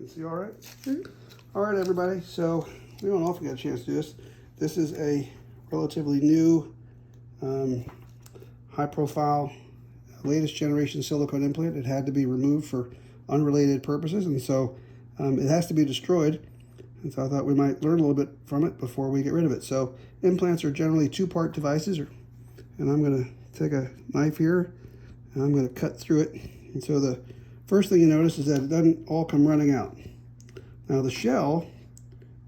You see all right? All right, everybody. So we don't often get a chance to do this. This is a relatively new, high-profile, latest generation silicone implant. It had to be removed for unrelated purposes, and so it has to be destroyed. And so I thought we might learn a little bit from it before we get rid of it. So implants are generally two-part devices, and I'm going to take a knife here, and I'm going to cut through it. And so the first thing you notice is that it doesn't all come running out. Now the shell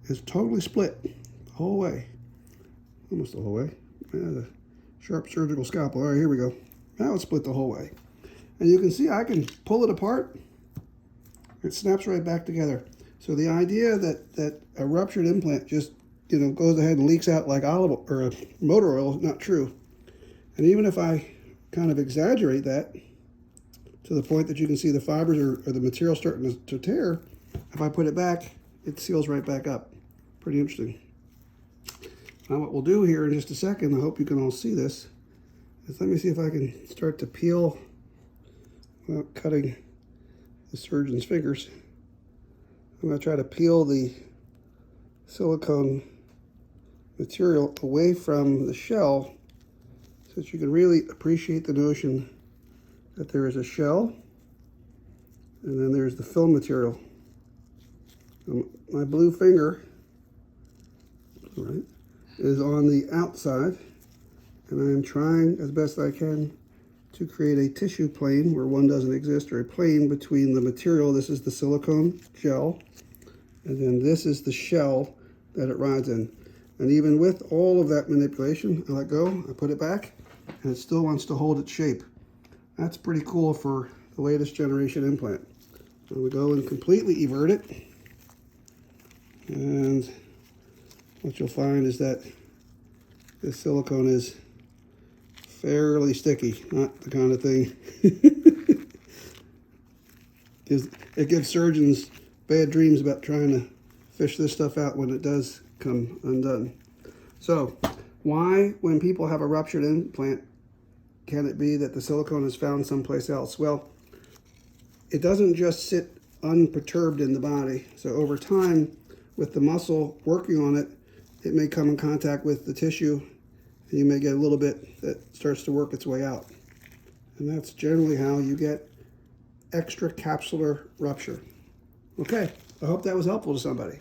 is totally split the whole way, almost the whole way. Yeah, the sharp surgical scalpel. All right, here we go. Now it's split the whole way. And you can see I can pull it apart. It snaps right back together. So the idea that a ruptured implant just, goes ahead and leaks out like olive or motor oil is not true. And even if I kind of exaggerate that to the point that you can see the fibers or the material starting to tear, if I put it back, it seals right back up. Pretty interesting. Now what we'll do here in just a second, I hope you can all see this, is let me see if I can start to peel without cutting the surgeon's fingers. I'm going to try to peel the silicone material away from the shell so that you can really appreciate the notion that there is a shell and then there's the film material. My blue finger, all right, is on the outside, and I am trying as best I can to create a tissue plane where one doesn't exist, or a plane between the material. This is the silicone gel, and then this is the shell that it rides in. And even with all of that manipulation, I let go, I put it back, and it still wants to hold its shape. That's pretty cool for the latest generation implant. So we go and completely evert it. And what you'll find is that this silicone is fairly sticky, not the kind of thing. It gives surgeons bad dreams about trying to fish this stuff out when it does come undone. So why, when people have a ruptured implant, can it be that the silicone is found someplace else? Well, it doesn't just sit unperturbed in the body. So over time, with the muscle working on it, it may come in contact with the tissue, and you may get a little bit that starts to work its way out. And that's generally how you get extracapsular rupture. Okay, I hope that was helpful to somebody.